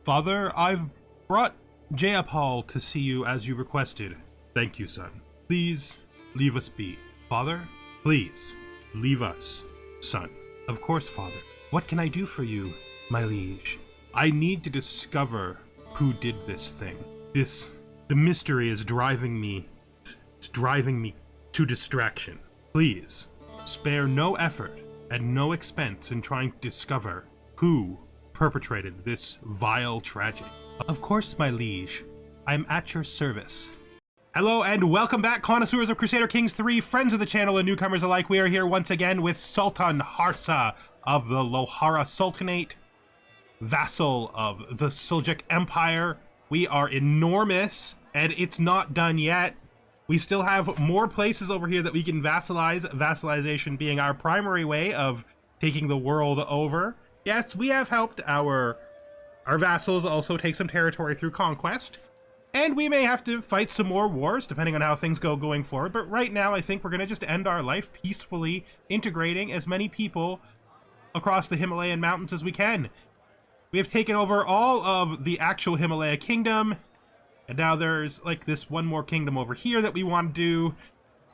Father, I've brought Jayapal to see you as you requested. Thank you, son. Please leave us be. Father, please leave us, son. Of course, father. What can I do for you, my liege? I need to discover who did this thing. The mystery is driving me. It's driving me to distraction. Please, spare no effort and no expense in trying to discover who perpetrated this vile tragedy. Of course, my liege. I'm at your service. Hello and welcome back, connoisseurs of Crusader Kings 3, friends of the channel and newcomers alike. We are here once again with Sultan Harsa of the Lohara Sultanate, vassal of the Seljuk Empire. We are enormous, and it's not done yet. We still have more places over here that we can vassalize, vassalization being our primary way of taking the world over. Yes, we have helped our vassals also take some territory through conquest. And we may have to fight some more wars, depending on how things go going forward. But right now, I think we're going to just end our life peacefully integrating as many people across the Himalayan mountains as we can. We have taken over all of the actual Himalaya kingdom. And now there's like this one more kingdom over here that we want to do.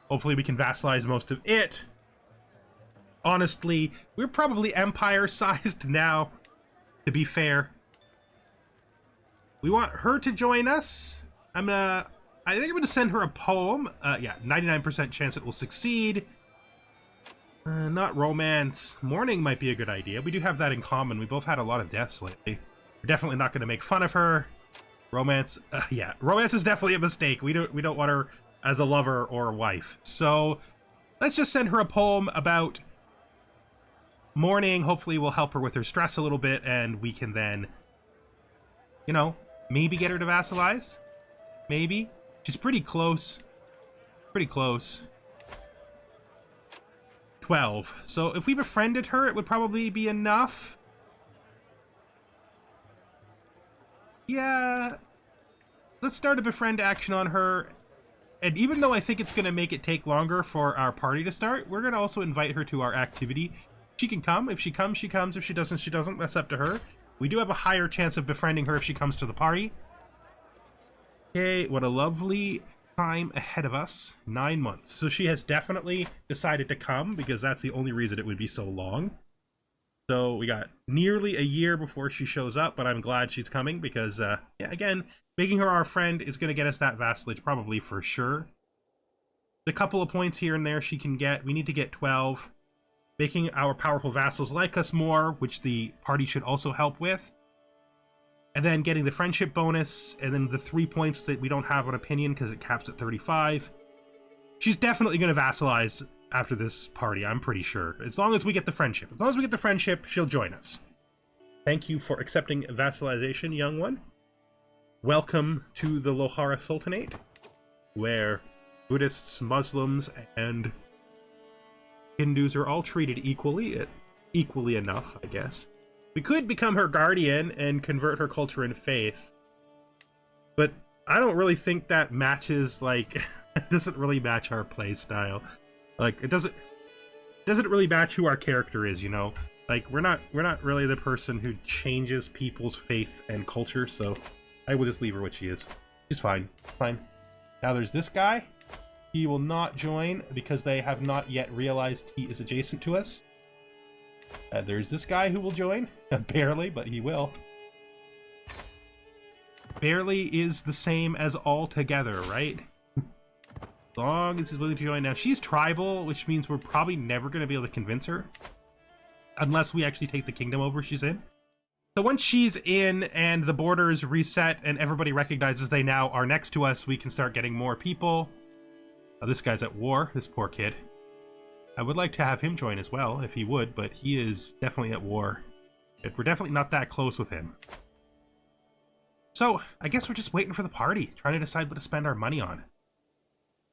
Hopefully we can vassalize most of it. Honestly, we're probably empire-sized now, to be fair. We want her to join us. I think I'm gonna send her a poem. Yeah, 99% chance it will succeed. Not romance. Mourning might be a good idea. We do have that in common. We both had a lot of deaths lately. We're definitely not gonna make fun of her. Romance, yeah, romance is definitely a mistake. We don't want her as a lover or a wife. So let's just send her a poem about mourning. Hopefully we'll help her with her stress a little bit, and we can then, you know, maybe get her to vassalize? Maybe? She's pretty close. Pretty close. 12. So if we befriended her, it would probably be enough. Yeah. Let's start a befriend action on her. And even though I think it's going to make it take longer for our party to start, we're going to also invite her to our activity. She can come. If she comes, she comes. If she doesn't, she doesn't. That's up to her. We do have a higher chance of befriending her if she comes to the party. Okay, what a lovely time ahead of us. 9 months. So she has definitely decided to come because that's the only reason it would be so long. So we got nearly a year before she shows up, but I'm glad she's coming because, yeah, again, making her our friend is going to get us that vassalage probably for sure. A couple of points here and there she can get. We need to get 12. Making our powerful vassals like us more, which the party should also help with. And then getting the friendship bonus, and then the 3 points that we don't have an opinion because it caps at 35. She's definitely going to vassalize after this party, I'm pretty sure. As long as we get the friendship. As long as we get the friendship, she'll join us. Thank you for accepting vassalization, young one. Welcome to the Lohara Sultanate, where Buddhists, Muslims, and Hindus are all treated equally enough, I guess. We could become her guardian and convert her culture and faith, but I don't really think that matches, like, it doesn't really match our play style. Like, it doesn't really match who our character is, you know? Like, we're not really the person who changes people's faith and culture, so I will just leave her what she is. She's fine. Fine. Now there's this guy. He will not join because they have not yet realized he is adjacent to us. There's this guy who will join. Barely, but he will. Barely is the same as altogether, right? As long as he's willing to join. Now, she's tribal, which means we're probably never going to be able to convince her. Unless we actually take the kingdom over she's in. So once she's in and the borders reset and everybody recognizes they now are next to us, we can start getting more people. Oh, this guy's at war, this poor kid. I would like to have him join as well, if he would, but he is definitely at war. We're definitely not that close with him. So, I guess we're just waiting for the party, trying to decide what to spend our money on.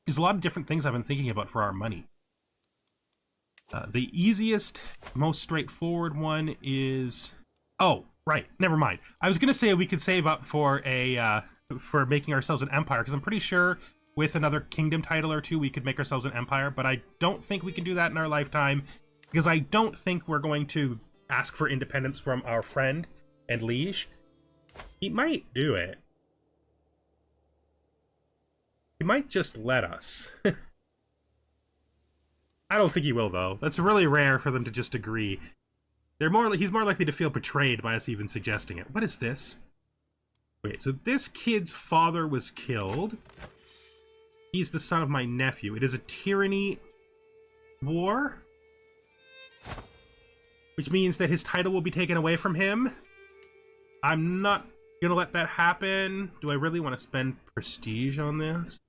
There's a lot of different things I've been thinking about for our money. The easiest, most straightforward one is... Oh, right, never mind. I was going to say we could save up for for making ourselves an empire, because I'm pretty sure with another kingdom title or two, we could make ourselves an empire, but I don't think we can do that in our lifetime, because I don't think we're going to ask for independence from our friend and liege. He might do it. He might just let us. I don't think he will, though. That's really rare for them to just agree. He's more likely to feel betrayed by us even suggesting it. What is this? Wait, so this kid's father was killed. He's the son of my nephew. It is a tyranny war, which means that his title will be taken away from him. I'm not gonna let that happen. Do I really want to spend prestige on this?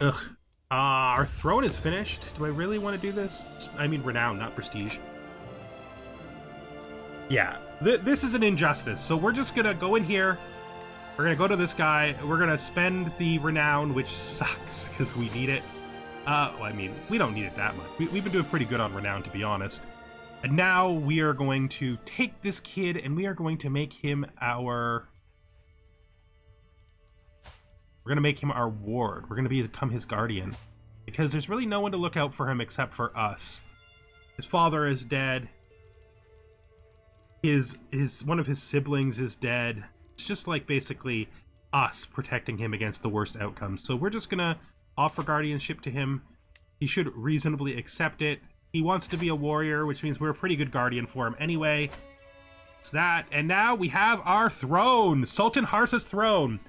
Ugh. Our throne is finished. Do I really want to do this? I mean renown, not prestige. Yeah, this is an injustice. So we're just gonna go in here. We're gonna go to this guy. We're gonna spend the renown, which sucks because we need it. Well, I mean, we don't need it that much. We've been doing pretty good on renown, to be honest. And now we are going to take this kid and we are going to make him our... We're going to make him our ward. We're going to become his guardian. Because there's really no one to look out for him except for us. His father is dead. One of his siblings is dead. It's just like basically us protecting him against the worst outcomes. So we're just going to offer guardianship to him. He should reasonably accept it. He wants to be a warrior, which means we're a pretty good guardian for him anyway. It's that. And now we have our throne. Sultan Harsa's throne.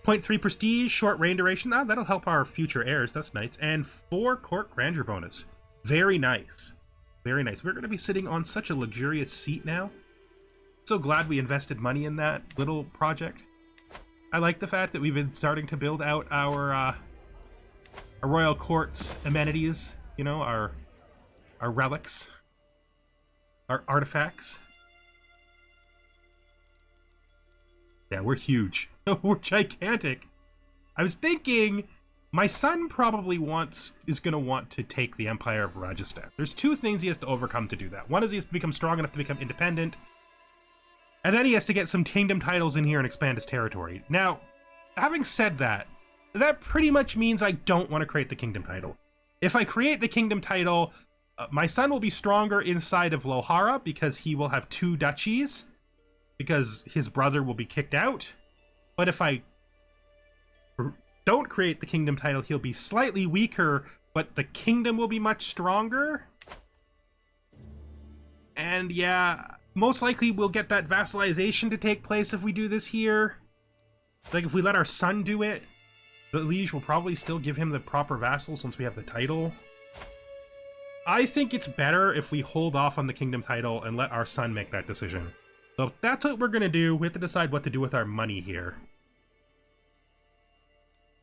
0.3 prestige, short reign duration. Oh, that'll help our future heirs. That's nice. And 4 court grandeur bonus. Very nice. Very nice. We're going to be sitting on such a luxurious seat now. So glad we invested money in that little project. I like the fact that we've been starting to build out our royal court's amenities. You know, our relics. Our artifacts. Yeah, we're huge. We're gigantic. I was thinking my son probably is going to want to take the Empire of Rajasthan. There's 2 things he has to overcome to do that. One is he has to become strong enough to become independent. And then he has to get some kingdom titles in here and expand his territory. Now, having said that, that pretty much means I don't want to create the kingdom title. If I create the kingdom title, my son will be stronger inside of Lohara because he will have 2 duchies. Because his brother will be kicked out. But if I don't create the kingdom title, he'll be slightly weaker, but the kingdom will be much stronger. And yeah, most likely we'll get that vassalization to take place if we do this here. Like if we let our son do it, the liege will probably still give him the proper vassals once we have the title. I think it's better if we hold off on the kingdom title and let our son make that decision. So that's what we're going to do. We have to decide what to do with our money here.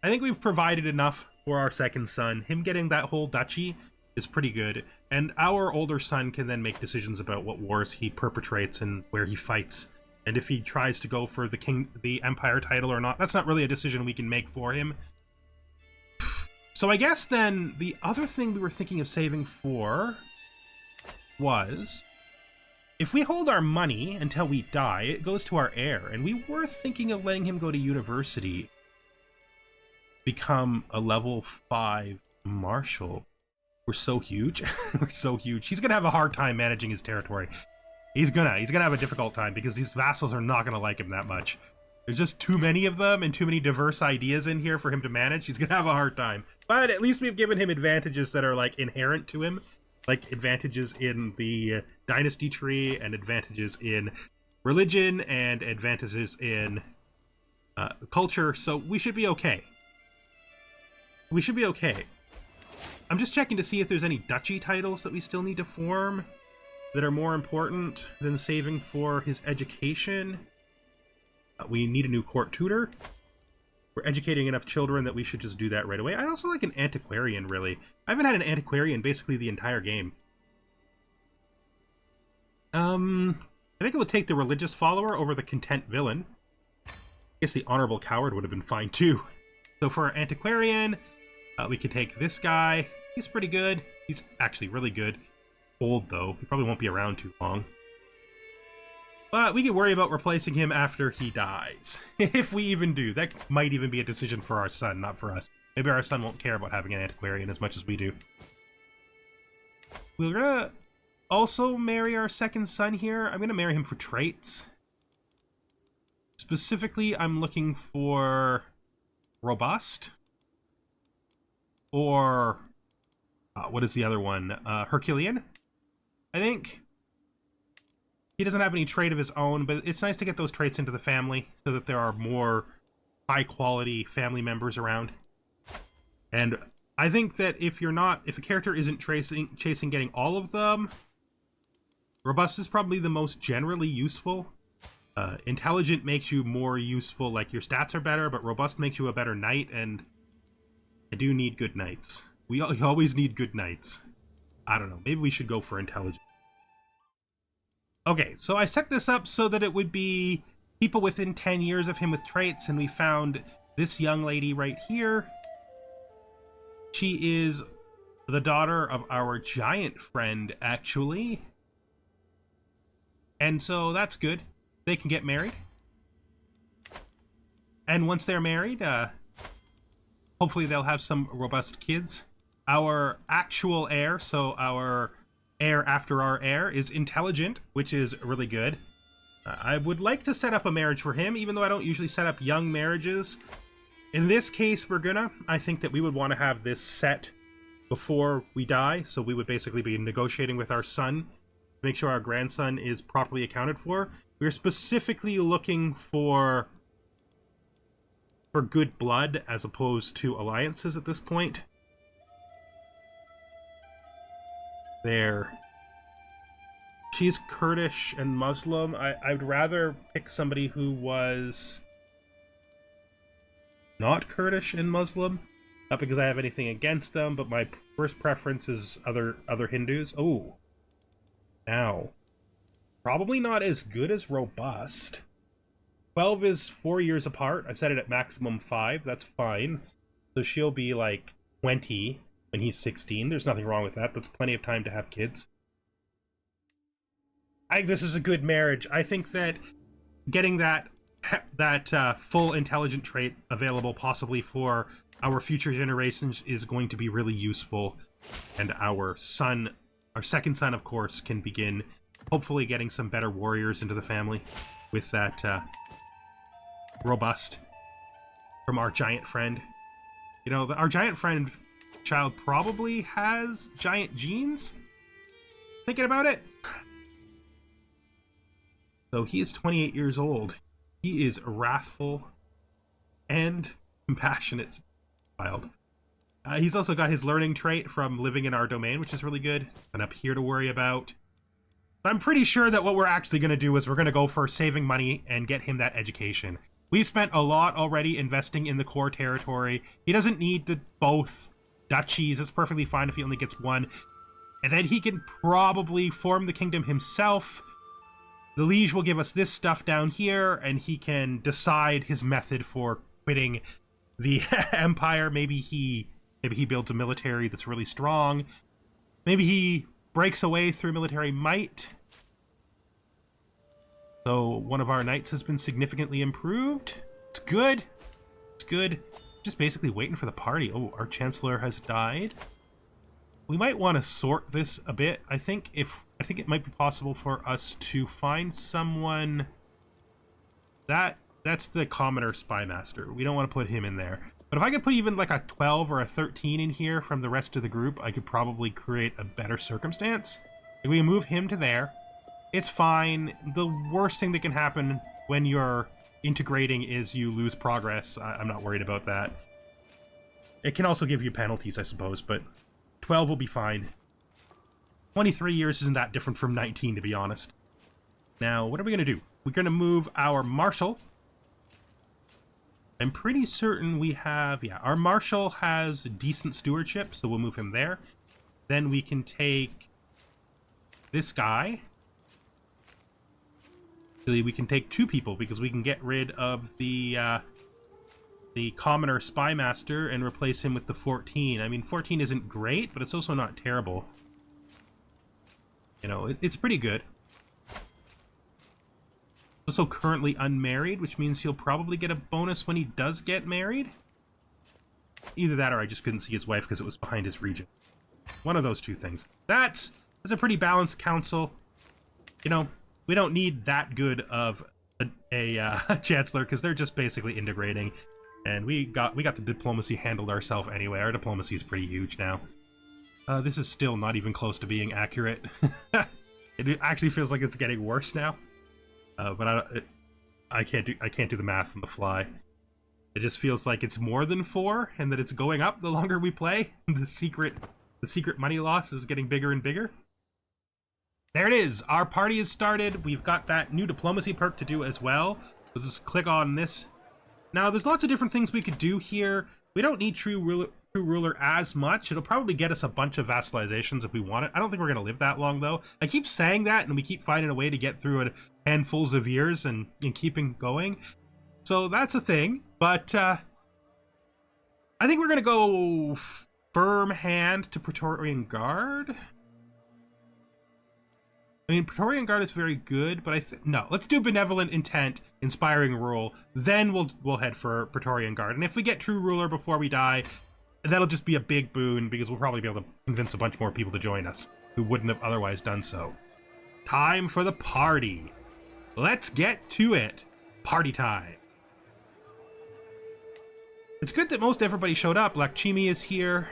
I think we've provided enough for our second son. Him getting that whole duchy is pretty good. And our older son can then make decisions about what wars he perpetrates and where he fights. And if he tries to go for the empire title or not, that's not really a decision we can make for him. So I guess then the other thing we were thinking of saving for was... if we hold our money until we die, it goes to our heir. And we were thinking of letting him go to university. Become a level 5 marshal. We're so huge. We're so huge. He's going to have a hard time managing his territory. He's gonna have a difficult time because these vassals are not going to like him that much. There's just too many of them and too many diverse ideas in here for him to manage. He's going to have a hard time. But at least we've given him advantages that are like inherent to him. Like advantages in the dynasty tree and advantages in religion and advantages in culture. So we should be okay. We should be okay. I'm just checking to see if there's any duchy titles that we still need to form that are more important than saving for his education. We need a new court tutor. We're educating enough children that we should just do that right away. I'd also like an antiquarian, really. I haven't had an antiquarian basically the entire game. I think it would take the religious follower over the content villain. I guess the honorable coward would have been fine, too. So for our antiquarian, we could take this guy. He's pretty good. He's actually really good. Old, though. He probably won't be around too long. But we can worry about replacing him after he dies. If we even do. That might even be a decision for our son, not for us. Maybe our son won't care about having an antiquarian as much as we do. We're gonna also marry our second son here. I'm gonna marry him for traits. Specifically, I'm looking for robust or what is the other one? Herculean, I think. He doesn't have any trait of his own, but it's nice to get those traits into the family so that there are more high-quality family members around. And I think that if a character isn't chasing getting all of them, robust is probably the most generally useful. Intelligent makes you more useful, like your stats are better, but robust makes you a better knight, and I do need good knights. We always need good knights. I don't know, maybe we should go for intelligent. Okay, so I set this up so that it would be people within 10 years of him with traits, and we found this young lady right here. She is the daughter of our giant friend, actually. And so that's good. They can get married. And once they're married, hopefully they'll have some robust kids. Our actual heir, so our heir after our heir, is intelligent, which is really good. I would like to set up a marriage for him, even though I don't usually set up young marriages. In this case, I think that we would want to have this set before we die, so we would basically be negotiating with our son to make sure our grandson is properly accounted for. We're specifically looking for good blood as opposed to alliances at this point. There. She's Kurdish and Muslim. I'd rather pick somebody who was not Kurdish and Muslim. Not because I have anything against them, but my first preference is other Hindus. Oh. Now. Probably not as good as robust. 12 is 4 years apart. I set it at maximum 5. That's fine. So she'll be like 20 when he's 16. There's nothing wrong with that. That's plenty of time to have kids. I think this is a good marriage. I think that getting that full intelligent trait available possibly for our future generations is going to be really useful. And our second son, of course, can begin hopefully getting some better warriors into the family with that robust from our giant friend. You know, our giant friend child probably has giant genes. Thinking about it. So he is 28 years old. He is wrathful and compassionate child. He's also got his learning trait from living in our domain, which is really good. And up here to worry about. I'm pretty sure that what we're actually going to do is we're going to go for saving money and get him that education. We've spent a lot already investing in the core territory. He doesn't need both duchies. It's perfectly fine if he only gets one. And then he can probably form the kingdom himself. The liege will give us this stuff down here, and he can decide his method for quitting the empire. Maybe he builds a military that's really strong. Maybe he breaks away through military might. So one of our knights has been significantly improved. It's good. It's good. Just basically waiting for the party. Oh, our chancellor has died. We might want to sort this a bit. I think it might be possible for us to find someone that's the commoner spy master. We don't want to put him in there. But if I could put even like a 12 or a 13 in here from the rest of the group, I could probably create a better circumstance. If we move him to there, it's fine. The worst thing that can happen when you're integrating is you lose progress. I'm not worried about that. It can also give you penalties, I suppose, but 12 will be fine. 23 years isn't that different from 19, to be honest. Now, what are we going to do? We're going to move our marshal. I'm pretty certain we have... Yeah, our marshal has decent stewardship, so we'll move him there. Then we can take this guy. Actually, we can take 2 people, because we can get rid of the commoner spy master and replace him with the 14. I mean, 14 isn't great, but it's also not terrible. You know, it's pretty good. Also currently unmarried, which means he'll probably get a bonus when he does get married. Either that or I just couldn't see his wife because it was behind his region. One of those two things. That's a pretty balanced council. You know, we don't need that good of a a chancellor because they're just basically integrating, and we got the diplomacy handled ourselves anyway. Our diplomacy is pretty huge now. This is still not even close to being accurate. It actually feels like it's getting worse now. But I can't do the math on the fly. It just feels like it's more than 4, and that it's going up the longer we play. The secret money loss is getting bigger and bigger. There it is. Our party is started. We've got that new diplomacy perk to do as well. Let's just click on this. Now, there's lots of different things we could do here. We don't need true ruler as much. It'll probably get us a bunch of vassalizations if we want it. I don't think we're going to live that long, though. I keep saying that, and we keep finding a way to get through it handfuls of years and keeping going. So that's a thing. But I think we're going to go firm hand to Praetorian Guard. I mean, Praetorian Guard is very good, but no, let's do Benevolent Intent, Inspiring Rule, then we'll head for Praetorian Guard. And if we get True Ruler before we die, that'll just be a big boon, because we'll probably be able to convince a bunch more people to join us who wouldn't have otherwise done so. Time for the party. Let's get to it. Party time. It's good that most everybody showed up. Lakshmi is here.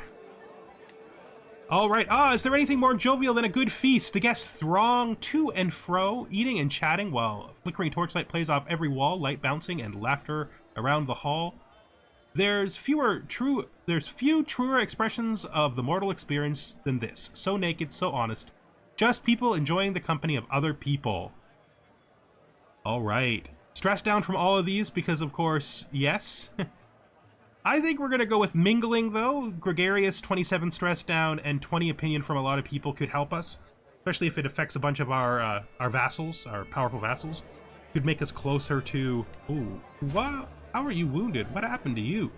All right. Is there anything more jovial than a good feast? The guests throng to and fro, eating and chatting while a flickering torchlight plays off every wall, light bouncing and laughter around the hall. There's few truer expressions of the mortal experience than this. So naked, so honest. Just people enjoying the company of other people. All right. Stressed down from all of these because, of course, yes. I think we're going to go with mingling, though. Gregarious, 27 stress down, and 20 opinion from a lot of people could help us. Especially if it affects a bunch of our vassals, our powerful vassals. Could make us closer to... Ooh, wow. How are you wounded? What happened to you?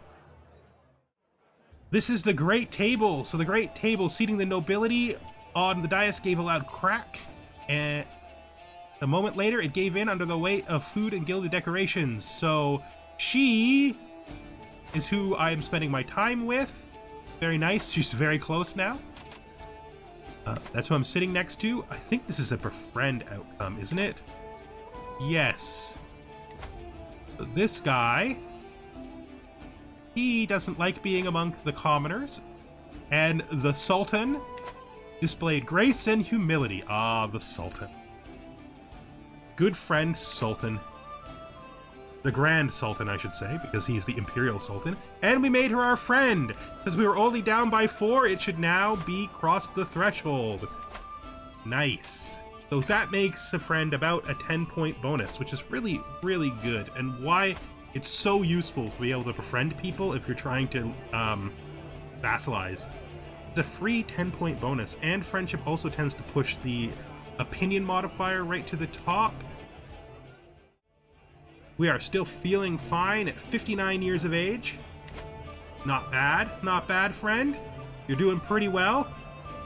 This is the Great Table. So the Great Table seating the nobility on the dais gave a loud crack. And a moment later, it gave in under the weight of food and gilded decorations. So she... is who I am spending my time with. Very nice. She's very close now. That's who I'm sitting next to. I think this is a befriend outcome, isn't it? Yes. So this guy, he doesn't like being among the commoners. And the Sultan displayed grace and humility. Ah, the Sultan. Good friend Sultan. The Grand Sultan, I should say, because he's the Imperial Sultan. And we made her our friend! Because we were only down by 4, it should now be crossed the threshold. Nice. So that makes a friend about a 10-point bonus, which is really, really good. And why it's so useful to be able to befriend people if you're trying to vassalize. It's a free 10-point bonus, and friendship also tends to push the opinion modifier right to the top. We are still feeling fine at 59 years of age. Not bad, friend. You're doing pretty well.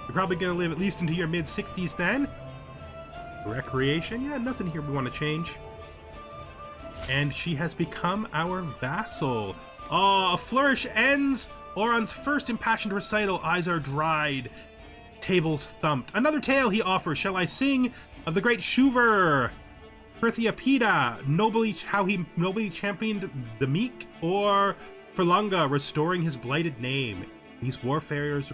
You're probably going to live at least into your mid-60s then. Recreation, yeah, nothing here we want to change. And she has become our vassal. Oh, a flourish ends, or on first impassioned recital, eyes are dried, tables thumped. Another tale he offers, shall I sing of the great Shuver? Prithiapita, how he nobly championed the meek, or Furlanga restoring his blighted name. These warfares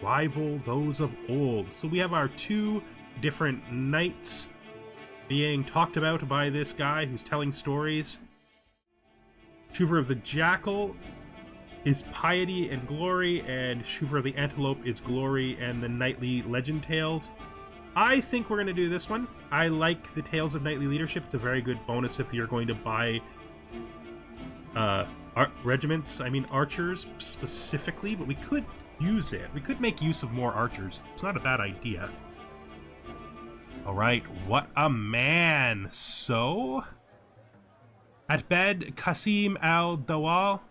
rival those of old. So we have our 2 different knights being talked about by this guy who's telling stories. Shuver of the Jackal is piety and glory, and Shuver of the Antelope is glory and the knightly legend tales. I think we're going to do this one. I like the Tales of Knightly Leadership. It's a very good bonus if you're going to buy regiments. I mean, archers specifically, but we could use it. We could make use of more archers. It's not a bad idea. All right, what a man. So, at bed, Qasim al-Dawal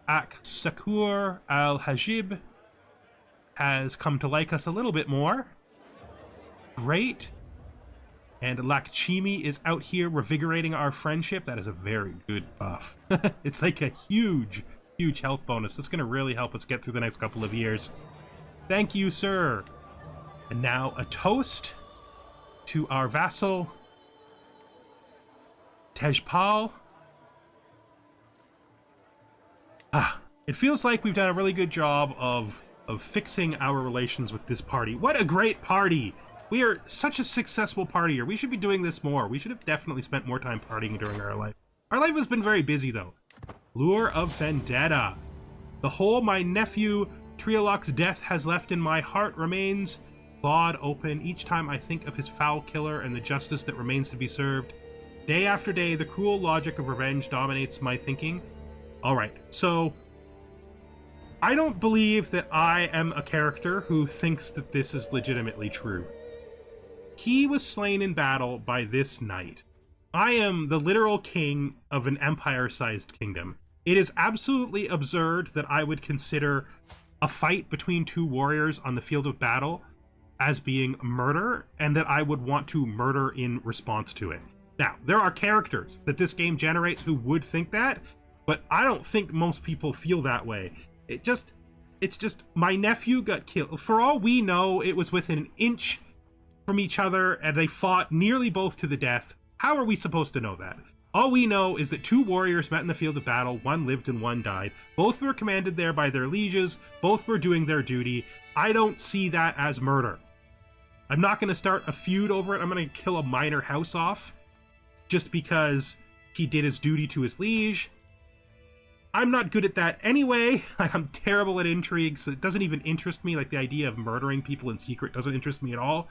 Ak Sakur al-Hajib has come to like us a little bit more. Great. And Lakshmi is out here revigorating our friendship. That is a very good buff. It's like a huge, huge health bonus. That's going to really help us get through the next couple of years. Thank you, sir. And now a toast to our vassal. Tejpal. It feels like we've done a really good job of fixing our relations with this party. What a great party! We are such a successful party here. We should be doing this more. We should have definitely spent more time partying during our life. Our life has been very busy, though. Lure of Vendetta. The hole my nephew Trioloc's death has left in my heart remains clawed open each time I think of his foul killer and the justice that remains to be served. Day after day, the cruel logic of revenge dominates my thinking. Alright, so I don't believe that I am a character who thinks that this is legitimately true. He was slain in battle by this knight. I am the literal king of an empire-sized kingdom. It is absolutely absurd that I would consider a fight between two warriors on the field of battle as being murder, and that I would want to murder in response to it. Now, there are characters that this game generates who would think that, but I don't think most people feel that way. It's just, my nephew got killed. For all we know, it was within an inch from each other, and they fought nearly both to the death. How are we supposed to know that? All we know is that two warriors met in the field of battle, one lived and one died. Both were commanded there by their lieges, both were doing their duty. I don't see that as murder. I'm not going to start a feud over it. I'm going to kill a minor house off just because he did his duty to his liege. I'm not good at that anyway. I'm terrible at intrigue, so it doesn't even interest me. Like, the idea of murdering people in secret doesn't interest me at all.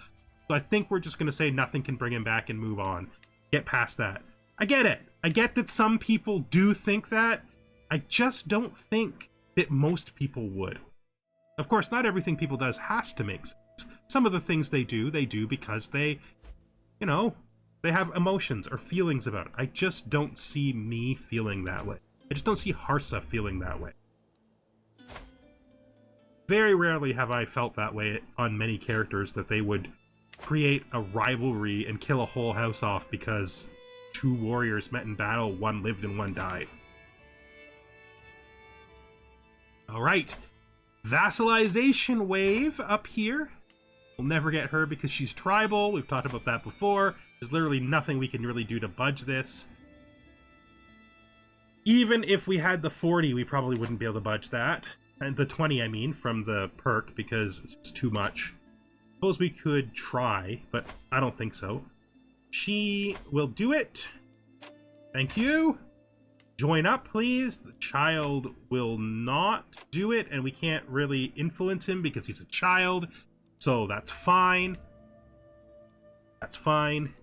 So I think we're just going to say nothing can bring him back and move on. Get past that. I get it. I get that some people do think that. I just don't think that most people would. Of course, not everything people does has to make sense. Some of the things they do because they, you know, they have emotions or feelings about it. I just don't see me feeling that way. I just don't see Harsa feeling that way. Very rarely have I felt that way on many characters, that they would create a rivalry and kill a whole house off because two warriors met in battle, one lived and one died. Alright, vassalization wave up here. We'll never get her because she's tribal. We've talked about that before. There's literally nothing we can really do to budge this. Even if we had the 40, we probably wouldn't be able to budge that. And the 20, I mean, from the perk, because it's too much. Suppose we could try, but I don't think so. She will do it. Thank you. Join up, please. The child will not do it, and we can't really influence him because he's a child. So that's fine. That's fine.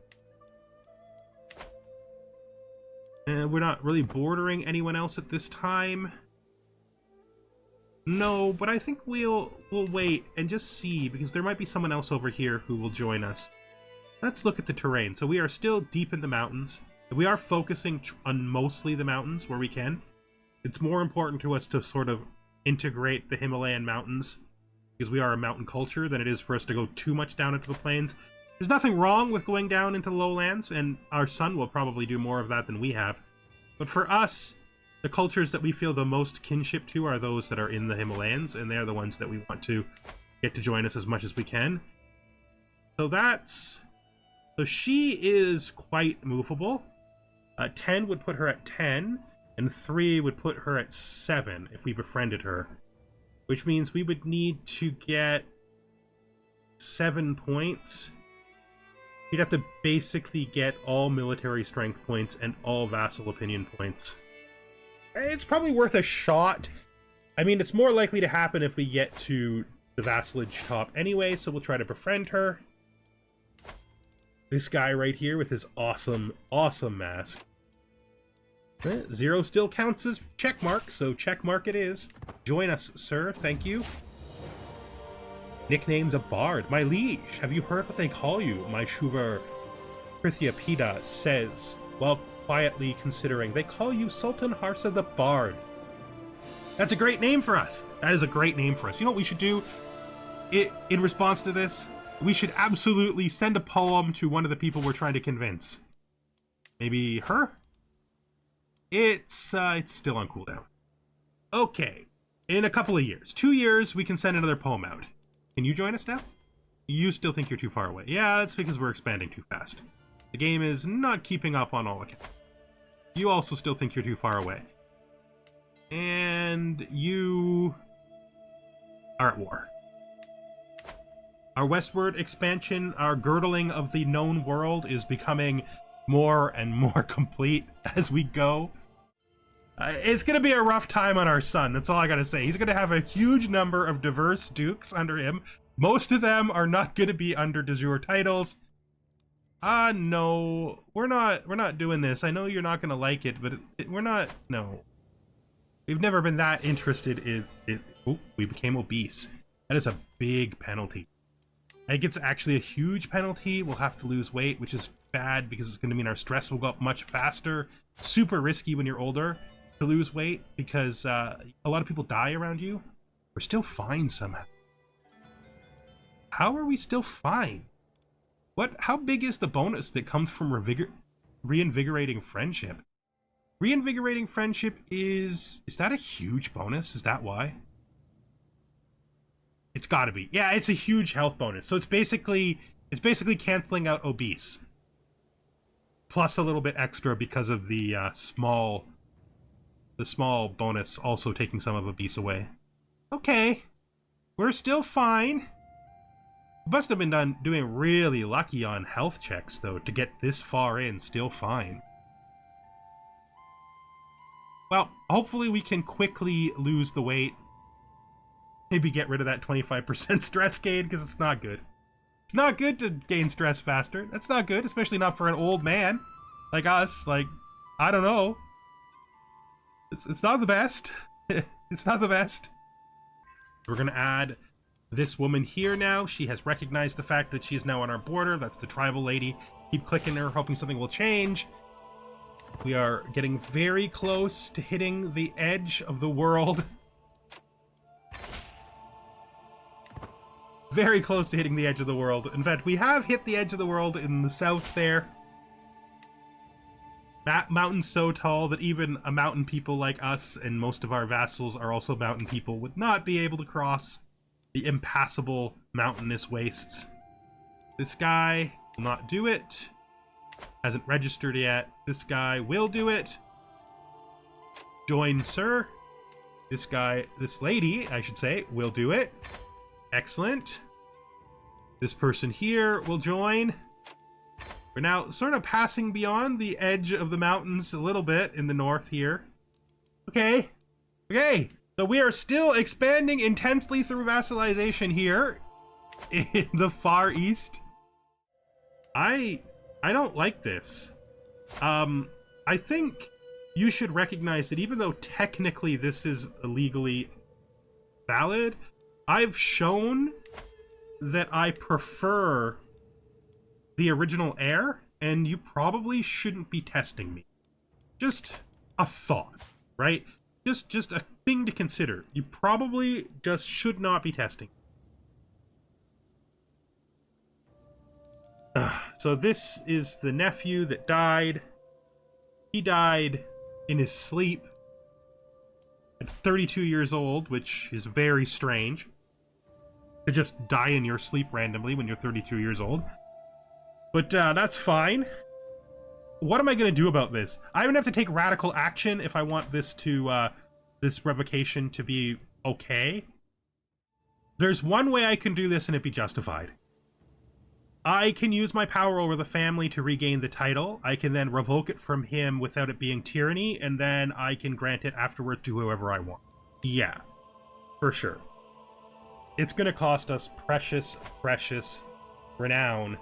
And we're not really bordering anyone else at this time. No, but I think we'll wait and just see, because there might be someone else over here who will join us. Let's look at the terrain. So we are still deep in the mountains. We are focusing on mostly the mountains where we can. It's more important to us to sort of integrate the Himalayan mountains, because we are a mountain culture, than it is for us to go too much down into the plains. There's nothing wrong with going down into the lowlands, and our son will probably do more of that than we have. But for us, the cultures that we feel the most kinship to are those that are in the Himalayas, and they're the ones that we want to get to join us as much as we can. So that's... So she is quite movable. 10 would put her at 10, and 3 would put her at 7 if we befriended her. Which means we would need to get 7 points. We'd have to basically get all military strength points and all vassal opinion points. It's probably worth a shot. I mean, it's more likely to happen if we get to the vassalage top anyway, so we'll try to befriend her. This guy right here with his awesome, awesome mask. 0 still counts as checkmark, so checkmark it is. Join us, sir. Thank you. Nicknamed a bard. My liege, have you heard what they call you? My Shuvar Prithyapida says, while quietly considering. They call you Sultan Harsa the Bard. That's a great name for us. That is a great name for us. You know what we should do in response to this? We should absolutely send a poem to one of the people we're trying to convince. Maybe her? It's still on cooldown. Okay. In a couple of years. 2 years, we can send another poem out. Can you join us now? You still think you're too far away. Yeah, that's because we're expanding too fast. The game is not keeping up on all accounts. You also still think you're too far away. And you are at war. Our westward expansion, our girdling of the known world is becoming more and more complete as we go. It's going to be a rough time on our son, that's all I gotta say. He's going to have a huge number of diverse dukes under him. Most of them are not going to be under de jure titles. No, we're not doing this. I know you're not going to like it, but we're not, no. We've never been that interested in it. Oh, we became obese. That is a big penalty. I think it's actually a huge penalty. We'll have to lose weight, which is bad because it's going to mean our stress will go up much faster. Super risky when you're older to lose weight because a lot of people die around you. We're still fine somehow. How are we still fine? How big is the bonus that comes from reinvigorating friendship? Reinvigorating friendship is that a huge bonus? Is that why? It's gotta be. Yeah, it's a huge health bonus. So it's basically canceling out obese. Plus a little bit extra because of the small bonus also taking some of obese away. Okay. We're still fine. We must have been doing really lucky on health checks though to get this far in still fine. Well, hopefully we can quickly lose the weight. Maybe get rid of that 25% stress gain, because it's not good. It's not good to gain stress faster. That's not good, especially not for an old man like us. Like, I don't know. It's not the best. It's not the best. We're going to add this woman here now. She has recognized the fact that she is now on our border. That's the tribal lady. Keep clicking her, hoping something will change. We are getting very close to hitting the edge of the world. Very close to hitting the edge of the world. In fact, we have hit the edge of the world in the south there. That mountain's so tall that even a mountain people like us and most of our vassals are also mountain people would not be able to cross the impassable mountainous wastes. This guy will not do it. Hasn't registered yet. This guy will do it. Join, sir. This lady, I should say, will do it. Excellent. This person here will join. We're now sort of passing beyond the edge of the mountains a little bit in the north here. Okay. Okay. So we are still expanding intensely through vassalization here in the far east. I don't like this. I think you should recognize that even though technically this is illegally valid, I've shown that I prefer the original heir, and you probably shouldn't be testing me. Just a thought, right? Just a thing to consider. You probably just should not be testing. So this is the nephew that died. He died in his sleep at 32 years old, which is very strange. To just die in your sleep randomly when you're 32 years old. But that's fine. What am I going to do about this? I'm going to have to take radical action if I want this to this revocation to be okay. There's one way I can do this and it be justified. I can use my power over the family to regain the title. I can then revoke it from him without it being tyranny, and then I can grant it afterward to whoever I want. Yeah, for sure. It's going to cost us precious, precious renown.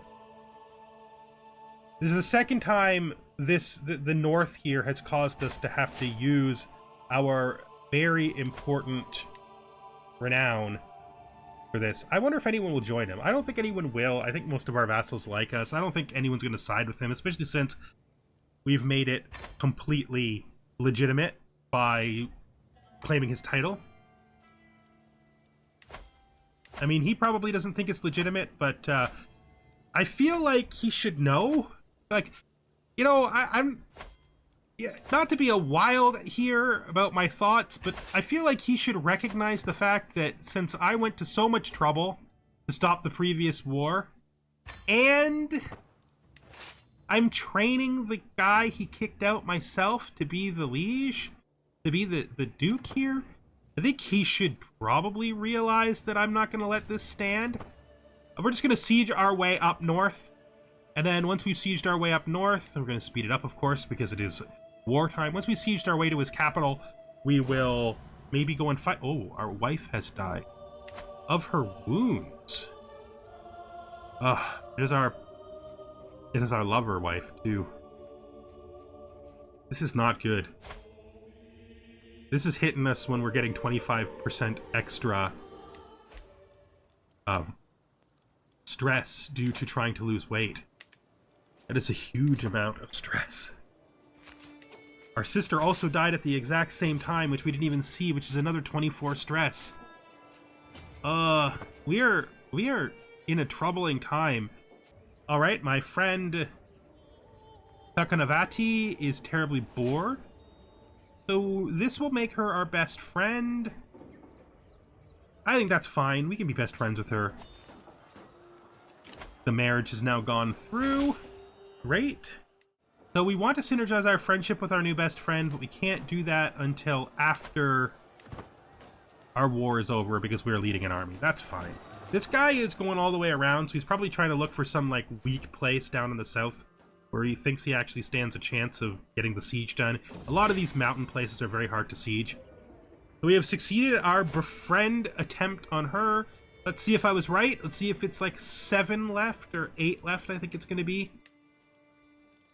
This is the second time the north here has caused us to have to use our very important renown for this. I wonder if anyone will join him. I don't think anyone will. I think most of our vassals like us. I don't think anyone's going to side with him, especially since we've made it completely legitimate by claiming his title. I mean, he probably doesn't think it's legitimate, but I feel like he should know. Like, you know, I'm yeah, not to be a wild here about my thoughts, but I feel like he should recognize the fact that since I went to so much trouble to stop the previous war, and I'm training the guy he kicked out myself to be the liege, to be the duke here. I think he should probably realize that I'm not going to let this stand. We're just going to siege our way up north. And then once we've sieged our way up north, we're going to speed it up, of course, because it is wartime. Once we've sieged our way to his capital, we will maybe go and fight. Oh, our wife has died of her wounds. It is our lover wife, too. This is not good. This is hitting us when we're getting 25% extra stress due to trying to lose weight. That is a huge amount of stress. Our sister also died at the exact same time, which we didn't even see, which is another 24 stress. We are in a troubling time. All right, my friend Takanavati is terribly bored. So this will make her our best friend. I think that's fine. We can be best friends with her. The marriage has now gone through. Great. So we want to synergize our friendship with our new best friend, but we can't do that until after our war is over because we're leading an army. That's fine. This guy is going all the way around, so he's probably trying to look for some like weak place down in the south where he thinks he actually stands a chance of getting the siege done. A lot of these mountain places are very hard to siege. So we have succeeded our befriend attempt on her. Let's see if I was right. Let's see if it's like 7 left or 8 left, I think it's going to be.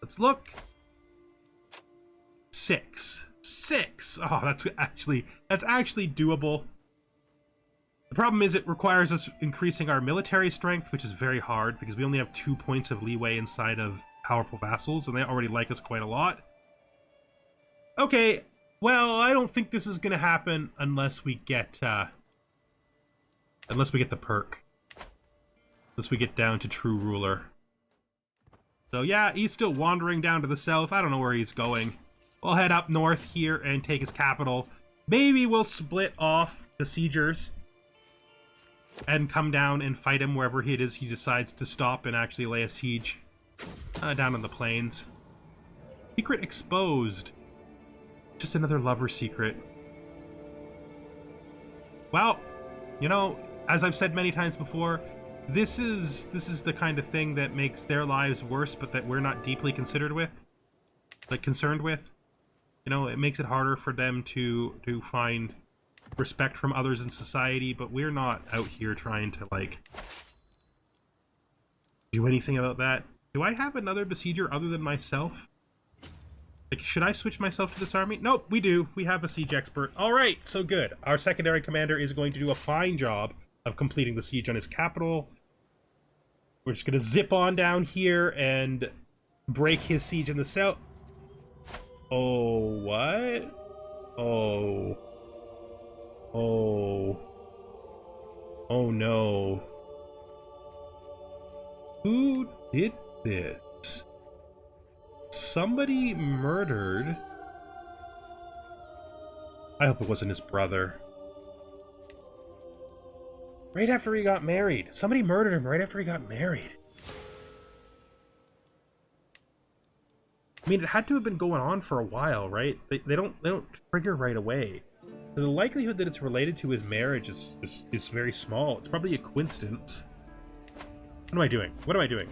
Let's look. 6. 6. Oh, that's actually doable. The problem is it requires us increasing our military strength, which is very hard because we only have 2 points of leeway inside of powerful vassals, and they already like us quite a lot. Okay, well, I don't think this is going to happen unless we get the perk. Unless we get down to true ruler. So yeah, he's still wandering down to the south. I don't know where he's going. We'll head up north here and take his capital. Maybe we'll split off besiegers and come down and fight him wherever it is he decides to stop and actually lay a siege. Down on the plains. Secret exposed. Just another lover secret. Well, you know, as I've said many times before, this is the kind of thing that makes their lives worse, but that we're not deeply concerned with. You know, it makes it harder for them to find respect from others in society, but we're not out here trying to, like, do anything about that. Do I have another besieger other than myself? Like, should I switch myself to this army? Nope, we do. We have a siege expert. All right, so good. Our secondary commander is going to do a fine job of completing the siege on his capital. We're just going to zip on down here and break his siege in the south. Oh, what? Oh. Oh. Oh, no. Who did this? Somebody murdered... I hope it wasn't his brother. Right after he got married. Somebody murdered him right after he got married. I mean, it had to have been going on for a while, right? They don't trigger right away. So the likelihood that it's related to his marriage is very small. It's probably a coincidence. What am I doing? What am I doing?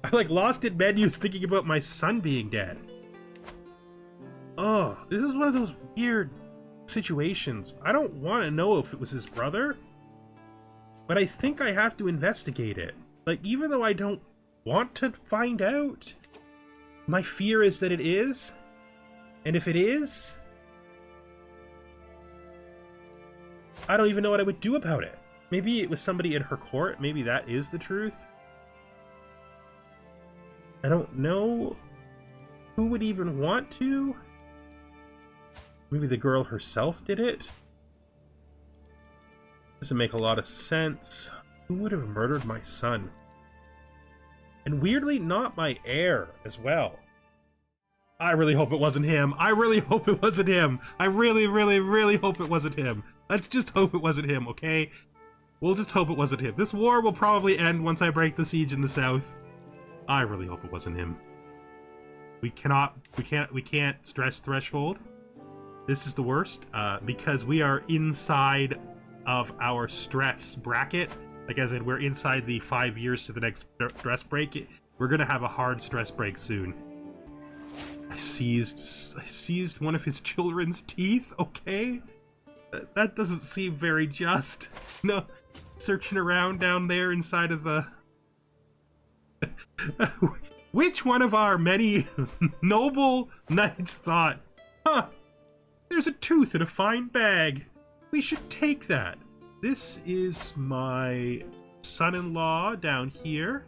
I like lost in menus thinking about my son being dead. Oh, this is one of those weird situations. I don't want to know if it was his brother, but I think I have to investigate it. Like, even though I don't want to find out, my fear is that it is. And if it is, I don't even know what I would do about it. Maybe it was somebody in her court. Maybe that is the truth. I don't know who would even want to. Maybe the girl herself did it. Doesn't make a lot of sense. Who would have murdered my son? And weirdly, not my heir as well. I really hope it wasn't him. I really hope it wasn't him. I really, really, really hope it wasn't him. Let's just hope it wasn't him, okay? We'll just hope it wasn't him. This war will probably end once I break the siege in the south. I really hope it wasn't him. We can't stress threshold. This is the worst, because we are inside of our stress bracket. Like I said, we're inside the 5 years to the next stress break. We're gonna have a hard stress break soon. I seized one of his children's teeth, okay? That doesn't seem very just. No, searching around down there inside of the... Which one of our many noble knights thought, huh, there's a tooth in a fine bag. We should take that. This is my son-in-law down here.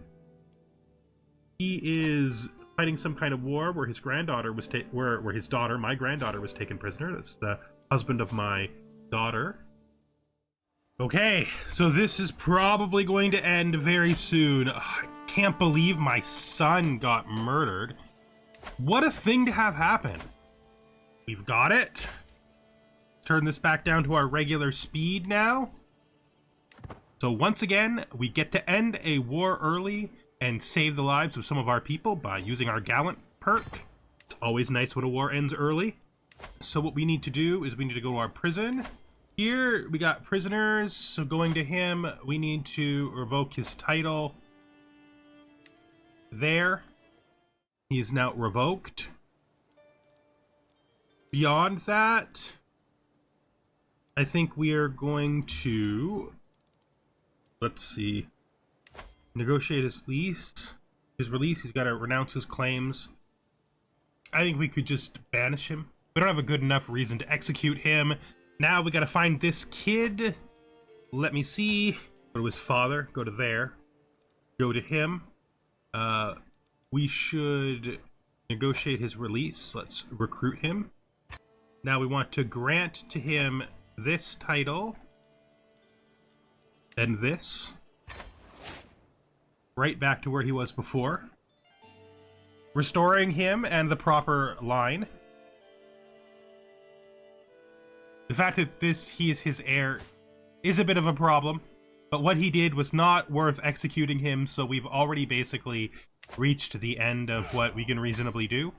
He is fighting some kind of war where his granddaughter was where his daughter, my granddaughter, was taken prisoner. That's the husband of my daughter. Okay, so this is probably going to end very soon. Ugh, I can't believe my son got murdered. What a thing to have happen. We've got it. Turn this back down to our regular speed now. So once again, we get to end a war early and save the lives of some of our people by using our gallant perk. It's always nice when a war ends early. So what we need to do is we need to go to our prison. Here we got prisoners, so going to him, we need to revoke his title. There. He is now revoked. Beyond that, I think we are going to, let's see, negotiate his lease. His release, he's got to renounce his claims. I think we could just banish him. We don't have a good enough reason to execute him. Now we got to find this kid. Let me see. Go to his father. Go to there. Go to him. We should negotiate his release. Let's recruit him. Now we want to grant to him this title. And this. Right back to where he was before. Restoring him and the proper line. The fact that he is his heir is a bit of a problem, but what he did was not worth executing him, so we've already basically reached the end of what we can reasonably do.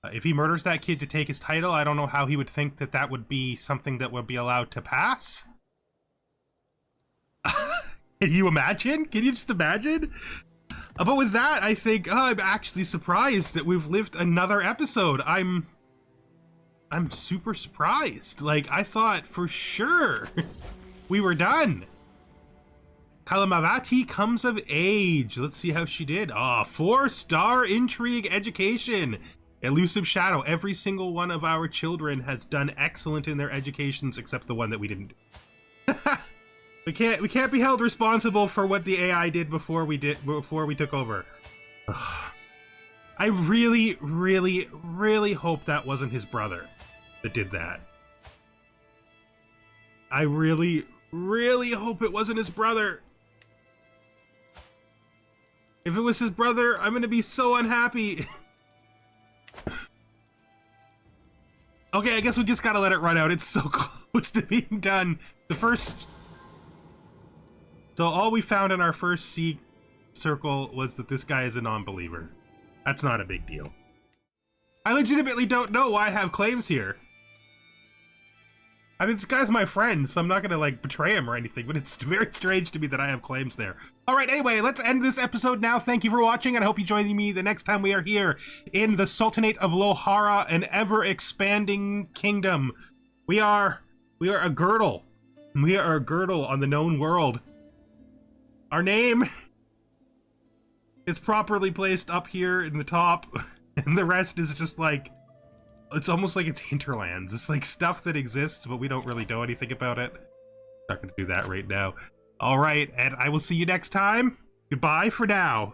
If he murders that kid to take his title, I don't know how he would think that that would be something that would be allowed to pass. Can you imagine? Can you just imagine? But with that, I think, I'm actually surprised that we've lived another episode. I'm super surprised. Like, I thought for sure we were done. Kalamavati comes of age. Let's see how she did. 4-star intrigue education. Elusive shadow. Every single one of our children has done excellent in their educations except the one that we didn't do. We can't be held responsible for what the AI did before we took over. I really, really, really hope that wasn't his brother that did that. I really, really hope it wasn't his brother. If it was his brother, I'm gonna be so unhappy. Okay, I guess we just gotta let it run out. It's so close to being done. So all we found in our first C circle was that this guy is a non-believer. That's not a big deal. I legitimately don't know why I have claims here. I mean, this guy's my friend, so I'm not gonna, like, betray him or anything, but it's very strange to me that I have claims there. Alright, anyway, let's end this episode now. Thank you for watching, and I hope you join me the next time we are here in the Sultanate of Lohara, an ever-expanding kingdom. We are a girdle. We are a girdle on the known world. Our name is properly placed up here in the top, and the rest is just like, it's almost like it's hinterlands. It's like stuff that exists, but we don't really know anything about it. Not gonna do that right now. All right, and I will see you next time. Goodbye for now.